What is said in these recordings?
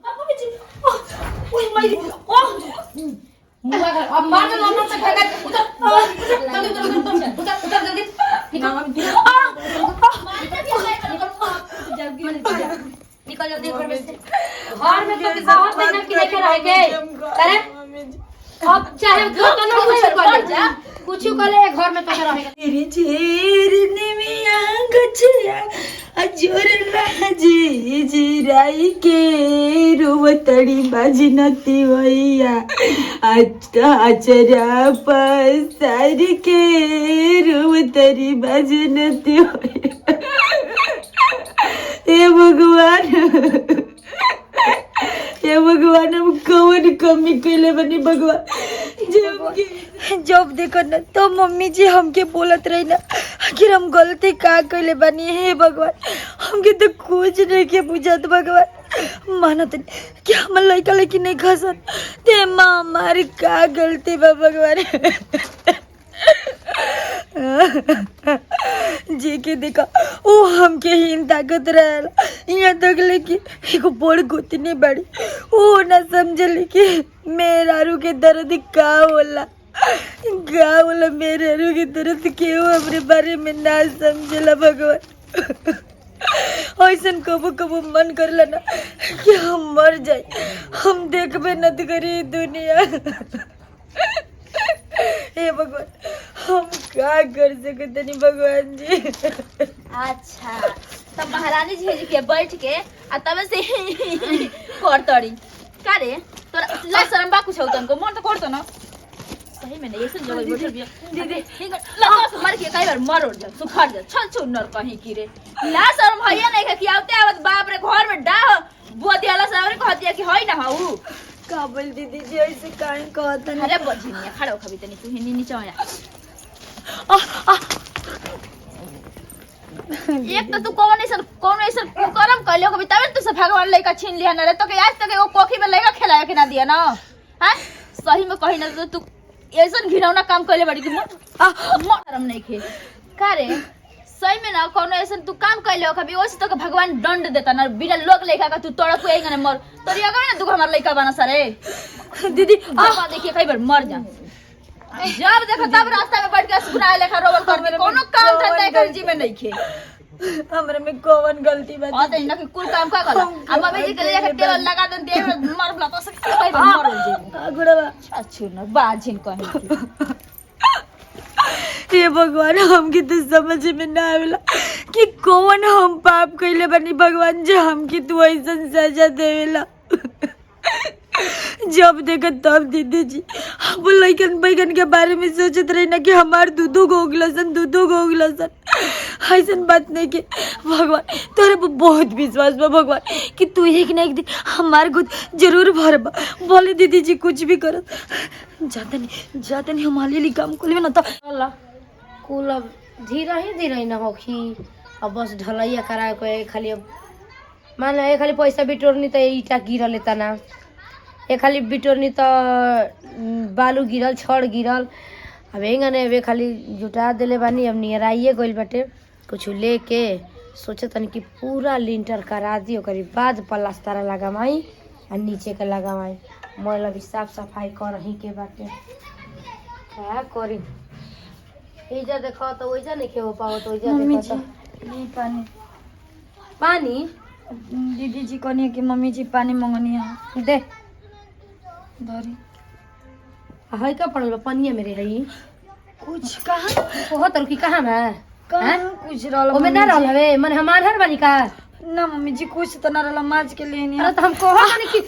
Mummy जी ओए माय मुआ का अब मार दो नंबर से खाएगा उतर जल्दी निकल जल्दी घर में से घर में तो बहुत मेहनत की लेके रह गए अरे अब चाहे जो तो ना कुछ कर ले घर में तो रहेगा तेरी झेरने में गछिया अजोर लाजी जिराई के रोवतड़ी बाजनती होइया आचरा पसार के रोवतड़ी बाजनती होइया हे भगवान हम कौन कमी कैले बनी भगवान जब देखो ना तो मम्मी जी हमके बोलत रही ना आखिर हम गलती का कैले बनी हे भगवान हमके तो कुछ नहीं के बुझत भगवान मानत नहीं कि हम लड़का लड़की नहीं खसत ते माँ हमारी का गलती बा भगवान जी के देखा ओ हमके हीन ताकत रहल यहाँ तक लेके एगो बड़ गोतनी बड़ी ओ ना समझली कि मेहरारू के दर्द का होला मेहरारू के दर्द केहू हमरे बारे में ना समझला भगवान ऐसा कबो कबो मन करला ना कि हम मर जाए हम देखबे न करी दुनिया हे भगवान हम क्या कर सकते नहीं भगवान जी अच्छा तब महारानी जी के बैठ के आ तब से करतड़ी का रे तोरा ला शरम बा कुछ होतन को मन तो करतो ना सही में नहीं ऐसे जगह बैठल बिया दीदी लगा से मार के कई बार मर उड़ जा सुखाड़ जा छल छुन नर कहीं की रे ला शरम भैया नहीं कि आवते आवत बाप रे घर में डाह बोतियाला सावरे कहतिया कि होई ना हाउ काबल दीदी जी ऐसे काहे कहतन अरे बजिनिया खड़ा हो खबी तनी तू हिनी नीचे आया एक तो तू कौन ऐसा कुकर्म कर लियो कभी तब तू से भगवान लइका छीन लिया ना रे तो के आज तक एगो कोखी में लइका खिलाया के ना दिया ना हैं सही में कहि ना तो तू ऐसा घिनौना काम करले बड़ी कि शर्म नहीं खे का रे सही में ना कौन ऐसा तू काम कर लियो कभी ओसे तो भगवान दंड देता ना बिना लोग लइका का तू तोड़ा कोई ना मर तोरी अगर ना तू हमार लइका बना सारे दीदी बाबा देखिए कई बार मर जा जब देखो तब रास्ता में बैठ के सुनाए लेखा रोबल कर में कोनो काम धंधा कर जी में नहीं खे हमरे में कौन गलती बा आ त इनके कुल काम का गला अब मम्मी जी के लेके तेल लगा दन दे मर बला तो से कई बार मर जे गुड़वा अच्छू न बाजिन कहीं हे भगवान हमके तो समझ में ना आवेला कि कौन हम पाप कैले बनी भगवान जो हमके तू ऐसा सजा देवेला जब देखा तब दीदी जी हम लइकन बैगन के बारे में सोचत रही ना कि हमार दूधो गोगलसन ऐसा बात नहीं के भगवान तोरे पर बहुत विश्वास बा भगवान कि तू एक ना एक दिन हमार गुद जरूर भरबा बोले दीदी जी कुछ भी करो जाते नहीं हमारे लिए काम कर ना तो अल्लाह कुल अब धीरे ही ना होखी अब बस ढलैया करा के खाली अब मान लो खाली पैसा बिटोरनी तो ईटा गिरल लेता ना ये खाली बिटोरनी तो बालू गिरल छड़ गिरल अब एंगने वे खाली जुटा दिले बानी अब नियराइए गइल बाटे कुछ लेके सोचे तनी कि पूरा लिंटर करा दी ओकरी बाद प्लास्टर लगामाई आ नीचे के लगामाई मोल अभी साफ सफाई करही के बाटे क्या करी एजा देखो तो ओइजा नहीं के हो पाओ तो ओइजा मम्मी देखो जी तो ये पानी पानी दीदी जी कहनी कि मम्मी जी पानी मंगनी है दे धरी हई का पड़ल बा पनिया मेरे हई कुछ कहा ओहो तरुकी कहाँ बा कहाँ कुछ रहल ओमे ना रहल हवे मन हमार हर बानी का ना मम्मी जी कुछ तो ना रहल माज के लिए नहीं अरे तो हम कहो नहीं कि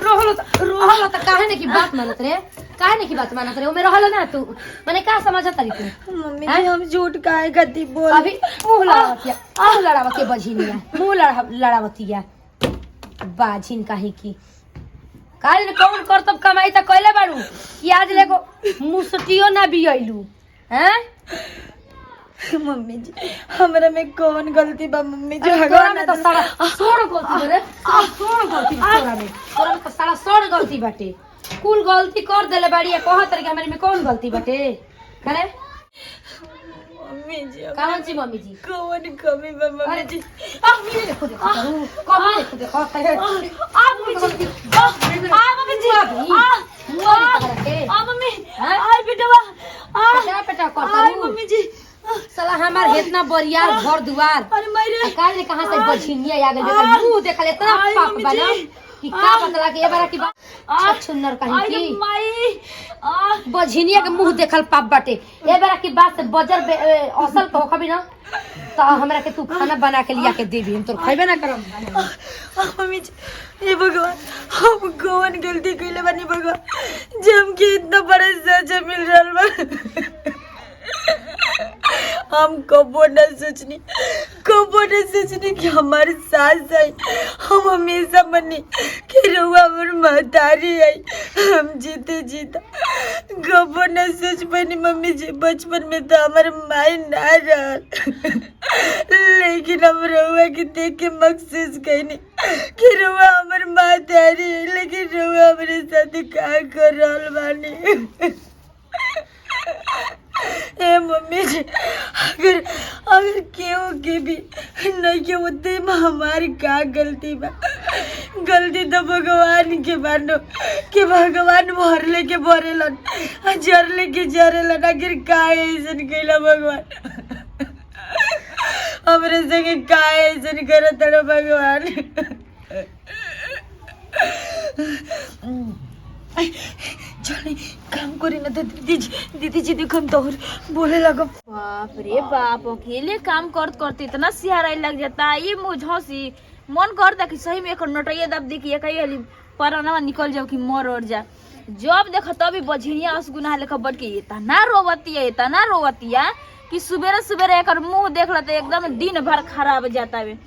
रोहल त काहे ने की बात मानत रे काहे ने की बात मानत रे ओमे रहल ना तू माने का समझत री तू मम्मी जी हम झूठ काहे गति बोल अभी मुंह लड़ावा के बझिनिया मुंह लड़ावतिया बाझिन काहे की काहे ने कौन करतब कमाई त कइले बाड़ू कि आज लेगो मुसटियो ना बियलू हैं मम्मी जी हमरा में कौन गलती बा मम्मी जी तोरा में तो सारा सोड़ गलती रे सोड़ गलती तोरा में तो सारा सोड़ गलती बाटे कुल गलती कर देले बाड़ी कहत रे कि हमरे में कौन गलती बाटे करे मम्मी जी कौन सी मम्मी जी कौन कमी बा मम्मी जी ये देखो देखो कौन देखो मम्मी आई बेटवा क्या बेटा आई मम्मी जी साला हमार इतना बरियार घर दुआर अरे मेरे काल ने कहां से बछिनिया आ गई देखा मुंह देखा ले इतना पाप बना कि का बतला के ए बारा की बात सुंदर कहीं की माई बझिनिया के मुंह देखल पाप बाटे ए बारा की बात से बजर असल तो कभी ना तो हमरा के तू खाना बना के लिया के देबी हम तो खइबे ना करम मम्मी जी हे भगवान हम कौन गलती कइले बानी भगवान जे हमके इतना बड़ा सजा मिल रहल बा हम कबो न सोचनी कि हमारे सास आई हम हमेशा मनी कि रुआ हमर महतारी आई हम जीते जीता कबो न सोच पानी मम्मी जी बचपन में तो हमारे माई ना रहल लेकिन हम रुआ के देख के महसूस कईनी कि रुआ हमर महतारी है लेकिन रुआ हमारे साथ का कर रहल बानी ए मम्मी जी अगर केहू के भी नहीं के होते में हमारी का गलती बा गलती तो भगवान के बानो कि भगवान भरले के भरेलन जरले के जरेलन आखिर का ऐसन कैला भगवान हमरे संगे का ऐसन करत रहो भगवान चले काम करी ना तो दीदी जी देखो हम तो बोले लगो बाप रे बाप अकेले काम करते इतना सिहारा लग जाता ये मुझौसी मन करता कि सही में एक नोटैया दब दी कि कई वाली पराना निकल जाओ कि मर और जा जब देखो तभी बझिया असगुना लेकर बढ़ के इतना रोवतिया कि सुबेरे सुबेरे एक मुंह देख लेते एकदम दिन भर खराब जाता है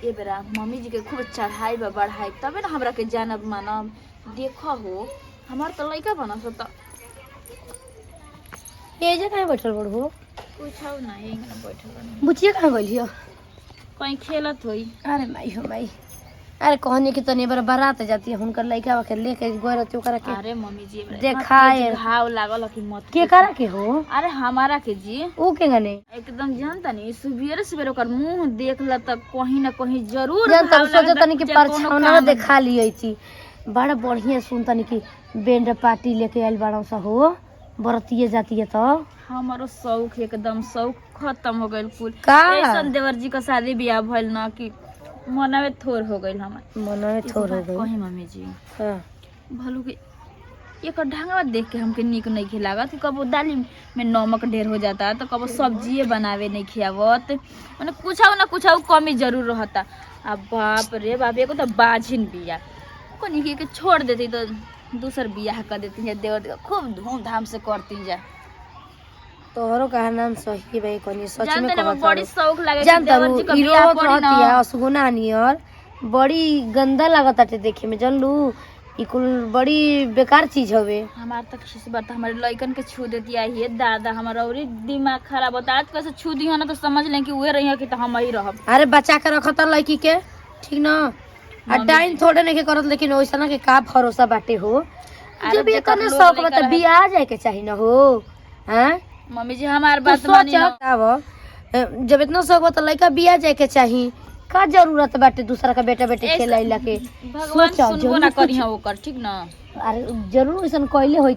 ये बेरा मम्मी जी के खूब चढ़ाई बढ़ाई तबे ना हमरा के जानब मानब देखो हो हमार तो लइका बना सोता ये जे कहां बैठल बड़ो पूछाओ ना यहीं ना बैठल बनी बुचिया कहां गइलियो कहीं खेलत होई अरे माई हो माई अरे कहनी कि तनी बार बारात जाती है हुनकर लइका के लेके गोर रहती ओकरा के अरे मम्मी जी देखाए घाव लागल कि मत के करा के हो अरे हमारा के जी ओ के गने एकदम जानता नहीं सुबेरे सुबेरे ओकर मुंह देख ल त कहीं ना कहीं जरूर जानता घाव सोचो लागता तनी कि कि कोनो परछावना काम- देखा लियै थी बड़ा बढ़िया सुन तनी कि बैंड पार्टी लेके आइल बाड़ो सा हो बरतिए जाती है तो हमारो शौक एकदम शौक खत्म हो गइल कुल का? ऐसन देवर जी का शादी ब्याह भइल ना कि मनवे थोर हो गइल हमार मन में थोड़ हो गई कहीं मम्मी जी हां भलू के एक ढंगवा देख के हमके निक नहीं खिलागत कि कबो दाली में नमक ढेर हो जाता तो कबो सब्जिए बनावे नहीं खियावत माने कुछ कमी जरूर रहता अब बाप रे बाप एको तो बाझिन बिया कनी के छोड़ देती तो दूसर बियाह कर देती है देवर खूब धूमधाम से करती जा तोहरो का नाम सही भाई कोनी सच में जानते ना कहत बड़ी शौक लागे जानता देवर जी का ई बियाह रोवत करी रहती है ना असगुना नियर बड़ी गंदा लागत आटे देखे में जानलू ई कुल बड़ी बेकार चीज हवे हमार तक खिस बात हमारे लइकन के छू देती है ये दादा हमारा और दिमाग खराब होता आज कैसे छू दी ना तो समझ लें कि उहे रही है कि तो हम ही रहब अरे बचा के रखत लड़की के ठीक ना आ टाइम थोड़े नहीं के करत लेकिन वैसा ना के का भरोसा बाटे हो जब ये जेकर कने लोग शौक लेकर बता है। बियाह जाए के चाहिए ना हो हैं मम्मी जी हमार तू बात मानी ना सोच जब इतना शौक बता लड़का बियाह जाए के चाहिए का जरूरत बाटे दूसरा का बेटा बेटी खेलाइला के भगवान सोचो, सुनबो जरूर ना कुछ- करी ओकर ठीक ना अरे जरूर ऐसा कहले होई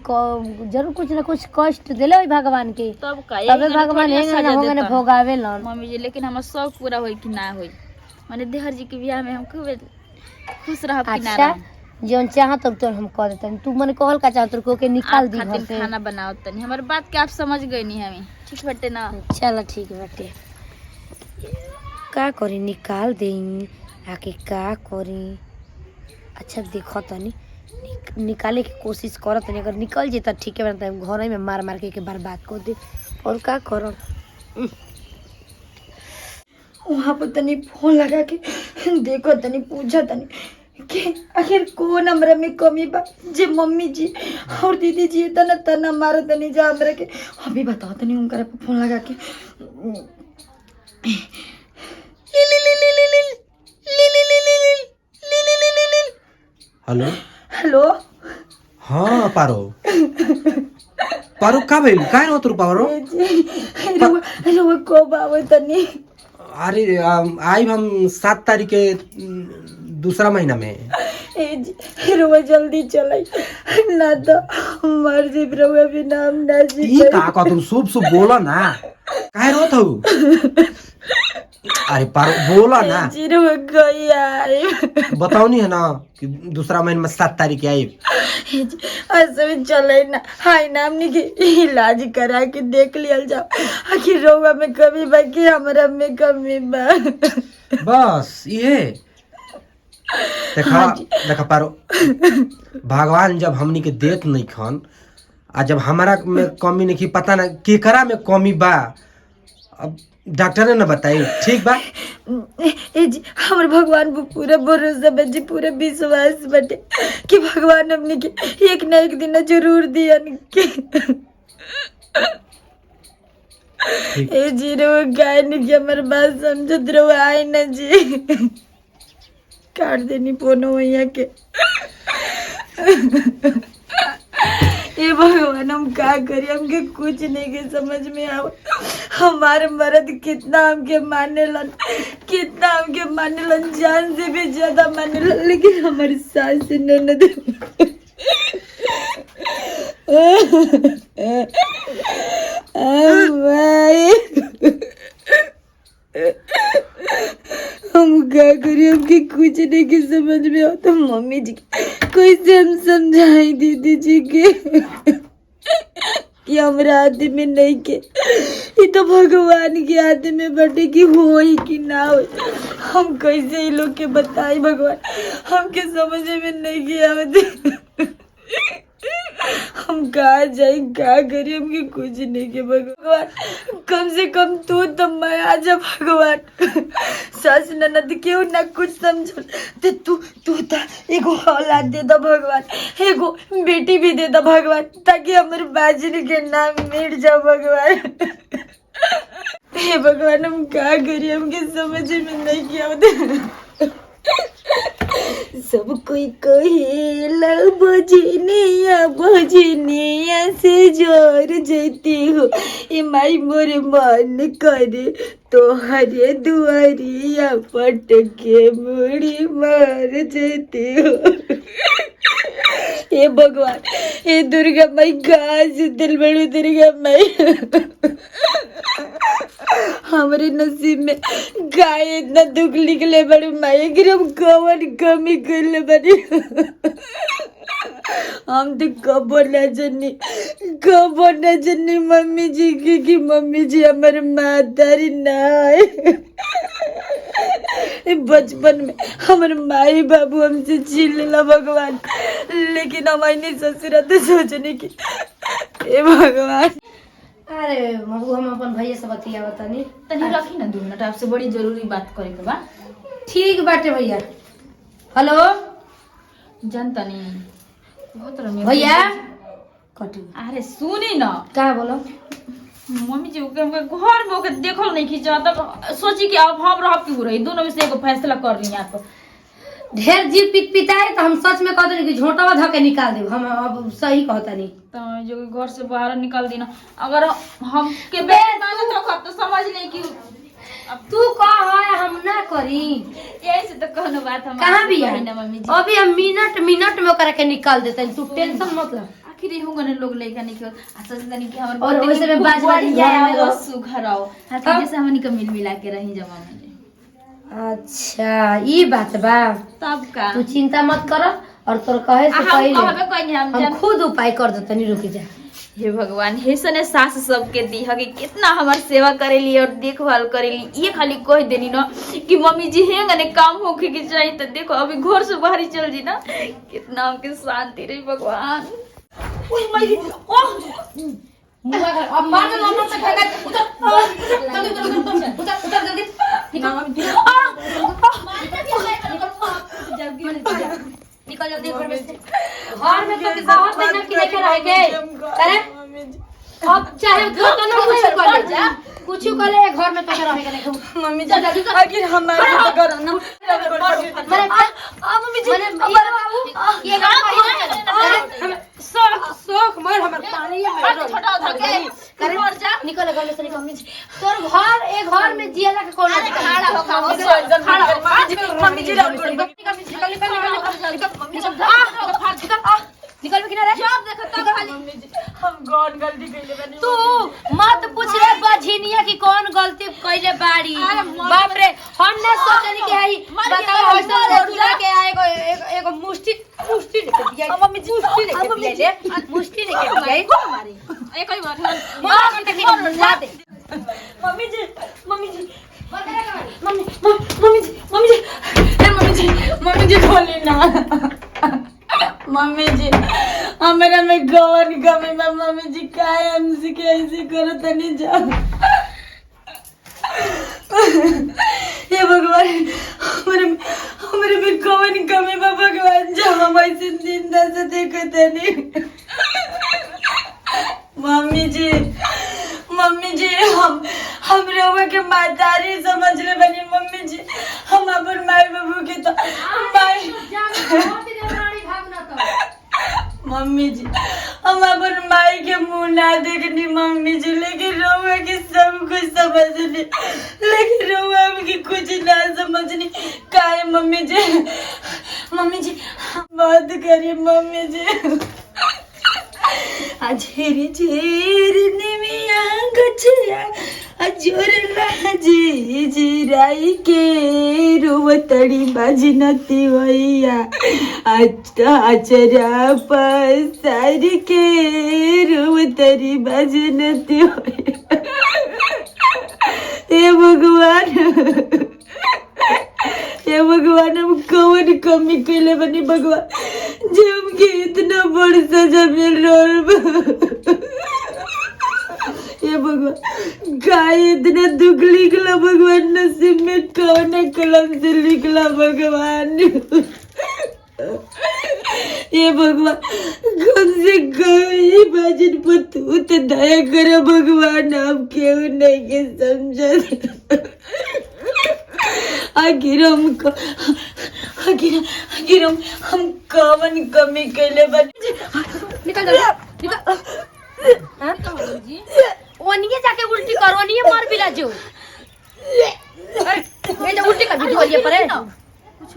जरूर कुछ ना कुछ कष्ट देले होई भगवान के तब का तबे भगवान हेंगे ना होंगे ना भोगावे लन मम्मी जी लेकिन हमर शौक पूरा होई कि ना होई माने देहर जी के बियाह में हम खूब खुश रहब कि ना अच्छा रहब जौन चाहत तो हम कर देते तू मने कहल का चाहत को के निकाल आप दी घर खातिर से खाना बनाओ तनी हमर बात के आप समझ गई नहीं हमें ठीक बटे ना चलो ठीक बाटे का करी निकाल देई आके का करी अच्छा देखो तनी निकाले की कोशिश करत तनी अगर निकल जे त ठीक है बनता घर में मार मार के बर्बाद कर दे और का करो वहाँ पर तनी फोन लगा के देखो तनी पूछा तनी कि आखिर कौन हमरा में कमी बा जे मम्मी जी और दीदी जी तना मारो तनी जा हमरा के अभी बताओ तनी उनकर पे फोन लगा के हेलो हेलो हाँ पारो पारो का भइल काय न तोर पारो अरे वो कब आवे तनी? अरे आई हम 7 तारीख के दूसरा महीना में। रउआ जल्दी चलाई ना तो मर जी रउआ भी नाम ना जी। ई का तुम शुभ शुभ बोला ना, काहे रोत हो? अरे पर बोला ना, रउआ गई आई बताओ नहीं है ना कि दूसरा महीना में 7 तारीख के आई। ऐसे चले ना, हाय नाम नहीं के इलाज करा के देख लिया जाओ, आखिर रउआ में कमी बा कि हमरा में कमी बा। बस ये देखा पारो, भगवान जब हमनी के देत नहीं खन, आ जब हमारा में कमी नहीं पता ना केकरा में कमी बा, अब डॉक्टर ने बताई। ठीक बा जी हमर भगवान पर पूरा भरोसा बा जी, पूरा विश्वास बटे कि भगवान हमने के एक ना एक दिन जरूर दियन के। ए जी रो गाय ने के हमर बात समझत रहो, आए ना जी काट देनी पोनो भैया के। ये भगवान हम क्या करिए, हमके कुछ नहीं के समझ में आव। हमारे मर्द कितना हमके मानेलन, कितना हमके मानेलन, जान से भी ज्यादा मानेलन, लेकिन हमारी सास ननद हम क्या करिए, हमके कुछ नहीं के समझ में आता। मम्मी जी कैसे हम समझाई दीदी जी के कि हमरा हाथ में नहीं के, ये तो भगवान के हाथ में बटे कि हो ही कि ना हो। हम कैसे ये लोग के बताई भगवान, हमके समझ में नहीं के आवत। हम कहा जाए क्या करिए, हमके कुछ नहीं के भगवान, कम से कम तू तो मैं आजा भगवान। सास ननद क्यों ना कुछ समझ ते तू था एगो औलाद दे दो भगवान, एगो बेटी भी दे दो भगवान, ताकि हमारे बाजरी के नाम मिट जाओ भगवान। हे भगवान हम क्या करिए, हमके समझ में नहीं किया। सब कोई कहेला बजनिया से जोर जैती हो, ए माई मोरे मन करे तोहरे दुआरिया पटके मुड़ी मार जैती हो। हे भगवान, हे दुर्गा माई घास दिल बड़ू दुर्गा माई, हमारे नसीब में गाय इतना दुख निकले बड़े माई, गिर हम कवन कमी कर बड़ी। हम तो कबो न जनी मम्मी जी की कि मम्मी जी हमारे मातारी ना है। बचपन में हमारे माई बाबू हमसे छीन लेला भगवान, लेकिन हमारे ससुरा तो सोचने की ए भगवान। अरे मगू हम अपन भैया से बतिया बतानी तनी रखी ना 2 मिनट, आपसे बड़ी जरूरी बात करे के बा। ठीक बाटे भैया। हेलो जानता नहीं बहुत रमी भैया कटी। अरे सुनी ना, का बोलो? मम्मी जी के घर में ओके देखल नहीं खींचा, तब सोची कि अब हम रह क्यों रही, दोनों में से एगो फैसला कर ली। आप ढेर जीव पिटाए तो हम सच में कहते नहीं कि झोंटावा धके निकाल दे। हम अब सही कहता नहीं तो जो घर से बाहर निकाल दी ना, अगर हम के तो समझ ले कि अब तू कह है हम ना करी, यही से तो कोनो बात हम कहां भी है ना मम्मी जी। अभी हम मिनट में ओकरा के निकाल देते हैं, तू टेंशन मत ले। आखिर ये होगा ना लोग लेकर नहीं क्यों अच्छा से नहीं कि हमर और वैसे में बाज बाज या सुघर आओ हां, जैसे हमनी के मिल मिला के रही जमा में। अच्छा ये बात बा, तब का तू चिंता मत कर, और तोर कहे से पहले हम खुद उपाय कर देते नहीं, रुक जा। हे भगवान, हे सने सास सबके दी है कि कितना हमार सेवा करेली और देखभाल करेली। ये खाली कह देनी ना कि मम्मी जी हेंगा ने काम होके के चाहिए, तो देखो अभी घर से बाहर ही चल जी ना, कितना हमके शांति रही भगवान। ओए माई ओह मुआ कर अब मार दे, लम्बा से खाएगा। उतर जल्दी निकल जल्दी घर में से। घर में तो बहुत दिन की लेके रह गए अरे अब चाहे तो ना कुछ कर जा, कुछ कर ले घर में तो रहेगा नहीं। मम्मी जी आखिर हमारे तो करो ना मम्मी जी, ये शौक शौक मार हमर पानी में छोटा धके करे मर जा, निकल घर में से निकल तोर घर ए घर में जियाला के कौन अरे खड़ा हो का हो मम्मी जी राम करो। निकल के किनारे जब देखो तब खाली हम कौन गलती कइले बानी? तू मत पूछ रे बझिनिया की कौन गलती कइले बाड़ी। बाप रे हम ना सोचनी के हई बताओ ऐसा रोटला के आएगो एगो मुष्टि लेके दिया मम्मी जी मुष्टि लेके दिया मुष्टि लेके दिया मारी एक ही बार मार के ला दे मम्मी जी मम्मी जी मम्मी मम्मी जी मम्मी जी ए मम्मी जी खोली ना मम्मी जी हमारा में गौन कमी में मम्मी जी काहे हमसे कैसे करो तनी जाओ ये भगवान हमारे में गौन कमी में भगवान जो हम ऐसे जिंदा से देखो तनी मम्मी जी हम रउआ के मातारी समझ ले बनी मम्मी जी हम अपन माई बाबू के तो माई मम्मी जी हम अपन माई के मुंह ना देखनी मम्मी जी लेकिन रउआ के सब कुछ समझनी लेकिन रउआ के कुछ ना समझनी काहे मम्मी जी बात करिए मम्मी जी झेरी झेरी निमिया गछिया अजोर लाजी जिराई के रोवतड़ी बाजी नती होइया आचरा पसार के रोवतड़ी बाजी नती होइया हे भगवान हम कौन कमी कैले बनी भगवान जे हमके इतना बड़ सजा मिल रहा हे भगवान गाय इतना दुख लिखला भगवान नसीब में कौन कलम से लिखला भगवान ये भगवान कम से कम ये बाजन पर तू तो दया करो भगवान आप क्यों नहीं के समझा आखिर हम कवन कमी कैले बन निकल ओनिए जाके उल्टी कर ओनिए मार बिला जो ये जो उल्टी कर भी बोलिए परे कुछ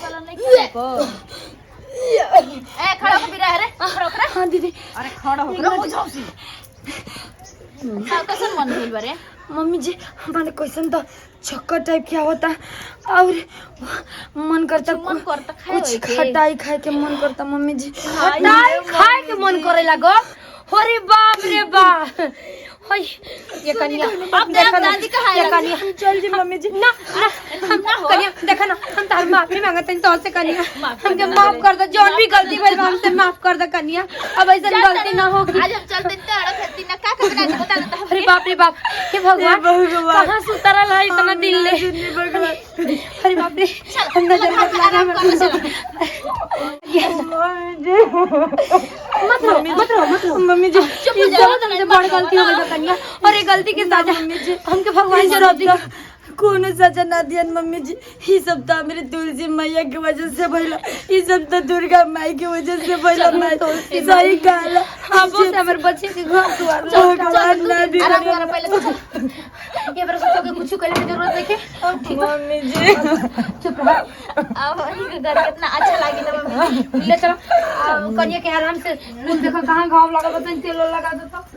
वाला नहीं को ए खड़ा हो भी रह रे खड़ा हो हाँ दीदी अरे खड़ा हो रो जाओसी कैसन मन भेल बारे मम्मी जी हमारे क्वेश्चन तो चक्कर टाइप क्या होता और मन करता कुछ खटाई खाए के मन करता मम्मी जी खटाई खाए के मन करे लागो अरे बाप रे बाप होय ये कन्या अब देखा दादी कहाँ है कन्या चल जी मम्मी जी ना हम कन्या देखा ना हम तार माफी मांगते हैं तो से कन्या हमके माफ कर दो जो भी गलती भइल हमसे माफ कर दो कन्या अब ऐसा गलती ना होगी आज हम चलते तड़ा खेती ना का बता दे बता दे अरे बाप रे बाप हे भगवान कहां से उतरल है इतना दिल ले अरे बाप रे हम नजर मत लगा मत रो मम्मी जी चुप हो जाओ तुमसे बड़ी गलती हो गई कन्या और ये गलती के सजा हमके भगवान जरूर दी कोनो सजा ना दियन मम्मी जी ये सब तो मेरे तुलसी मैया की वजह से भइला ये सब तो दुर्गा माई की वजह से भइला मैं सही कहला अब से हमर बच्चे के घर द्वार भगवान ना भी आराम कर पहले तो ये बार तो के कुछ करे की जरूरत नहीं है मम्मी जी चुप रहो अब ही घर कितना अच्छा लागी ना मम्मी ले चलो कन्या के आराम से देखो कहां घाव लगा दो तेल लगा दो तो